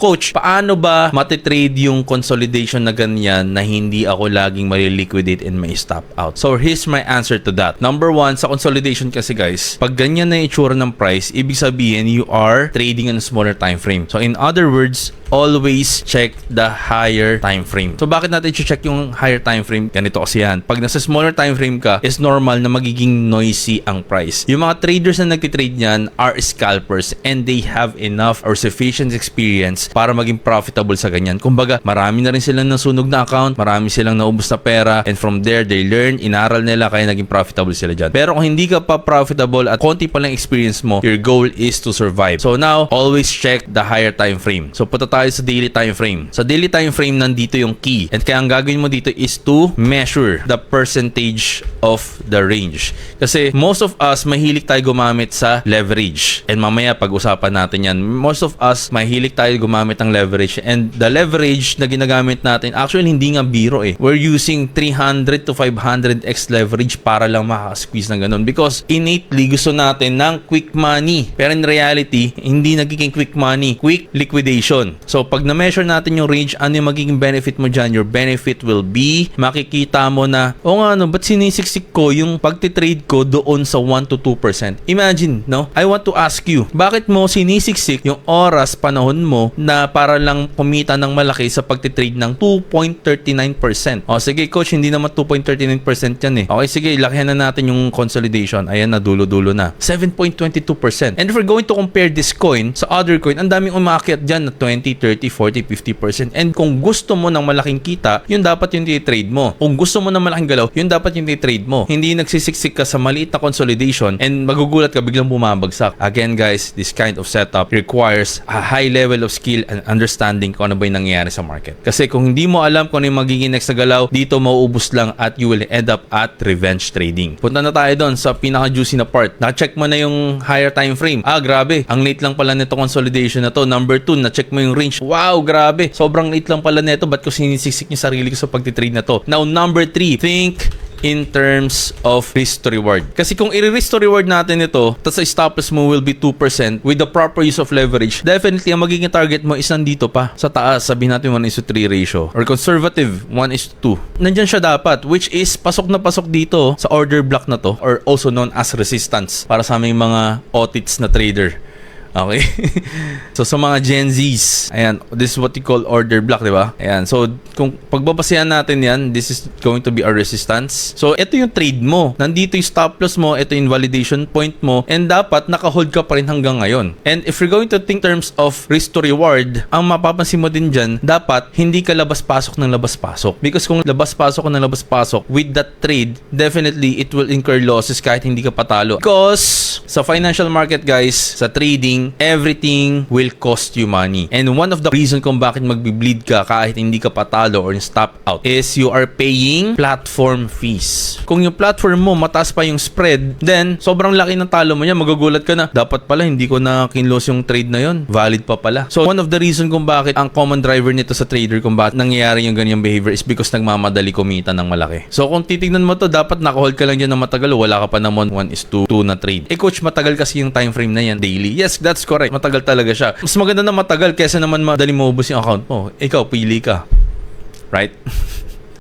Coach, paano ba matitrade yung consolidation na ganyan na hindi ako laging maliliquidate and may stop out? So here's my answer to that. Number one, sa consolidation kasi guys, pag ganyan na yung itsura ng price, ibig sabihin you are trading on a smaller time frame. So in other words, always check the higher time frame. So bakit natin check yung higher time frame? Ganito kasi yan. Pag nasa smaller time frame ka, is normal na magiging noisy ang price. Yung mga traders na nagtitrade niyan are scalpers and they have enough or sufficient experience para maging profitable sa ganyan. Kumbaga, marami na rin silang nasunog na account, marami silang naubos na pera, and from there, they learn, inaral nila, kaya naging profitable sila dyan. Pero kung hindi ka pa profitable at konti pa lang experience mo, your goal is to survive. So now, always check the higher time frame. So punta tayo sa daily time frame. Sa daily time frame, nandito yung key. And kaya ang gagawin mo dito is to measure the percentage of the range. Kasi most of us, mahilig tayo gumamit sa leverage. And mamaya, pag-usapan natin yan. Most of us, mahilig tayo gumamit ng leverage. And the leverage na ginagamit natin, actually, hindi nga biro eh. We're using 300 to 500x leverage para lang makasqueeze ng ganun. Because innately, gusto natin ng quick money. Pero in reality, hindi nagiging quick money. Quick liquidation. So, pag na-measure natin yung range, ano yung magiging benefit mo dyan? Your benefit will be, makikita mo na, o nga ano, ba't sinisiksik ko yung pagtitrade ko doon sa 1 to 2%? Imagine, no? I want to ask you, bakit mo sinisiksik yung oras, panahon mo na para lang kumita ng malaki sa pagtitrade ng 2.39%? O sige, coach, hindi naman 2.39% yan eh. Okay, sige, lakihan na natin yung consolidation. Ayan na, dulo-dulo na. 7.22%. And if we're going to compare this coin sa other coin, ang daming umakyat dyan na 20, 30, 40, 50%. And kung gusto mo ng malaking kita, yun dapat yung i-trade mo. Kung gusto mo ng malaking galaw, yun dapat yung i-trade mo. Hindi nagsisiksik ka sa maliit na consolidation and magugulat ka biglang bumabagsak. Again guys, this kind of setup requires a high level of skill and understanding kung ano ba yung nangyayari sa market. Kasi kung hindi mo alam kung ano yung magiging next na galaw, dito mauubos lang at you will end up at revenge trading. Punta na tayo doon sa pinaka-juicy na part. Na-check mo na yung higher time frame. Grabe. Ang late lang pala nito consolidation na to. Number 2, na-check mo yung range. Wow, grabe. Sobrang late lang pala nito. Ba't ko sinisiksik yung sarili ko sa pagtitrade na to? Now, number 3, think in terms of risk to reward. Kasi kung i-risk to reward natin ito, tapos sa stop loss mo will be 2% with the proper use of leverage, definitely ang magiging target mo is nandito pa. Sa taas, sabihin natin 1:3 ratio. Or conservative, 1:2. Nandyan siya dapat, which is pasok na pasok dito sa order block na to, or also known as resistance para sa aming mga otits na trader. Okay? So, sa mga Gen Zs, ayan, this is what you call order block, di ba? Ayan, so, kung pagbabasehan natin yan, this is going to be our resistance. So, ito yung trade mo. Nandito yung stop loss mo, ito yung validation point mo, and dapat naka-hold ka pa rin hanggang ngayon. And if you're going to think terms of risk to reward, ang mapapansin mo din dyan, dapat hindi ka labas-pasok ng labas-pasok. Because kung labas-pasok ka ng labas-pasok with that trade, definitely it will incur losses kahit hindi ka patalo. Because sa financial market, guys, sa trading, everything will cost you money. And one of the reason kung bakit magbi-bleed ka kahit hindi ka patalo or stop out is you are paying platform fees. Kung yung platform mo mataas pa yung spread, then sobrang laki ng talo mo niya, magugulat ka na, dapat pala hindi ko na kinlose yung trade na yon, valid pa pala. So one of the reason kung bakit ang common driver nito sa trader kung bakit nangyayari yung ganyang behavior is because nagmamadali kumita ng malaki. So kung titignan mo to, dapat naka-hold ka lang dyan ng matagal, wala ka pa naman 1:2 na trade. Coach, matagal kasi yung time frame na yan, daily. Yes, that's correct. Matagal talaga siya. Mas maganda na matagal kaysa naman madali mo ubos yung account mo. Ikaw, pili ka. Right?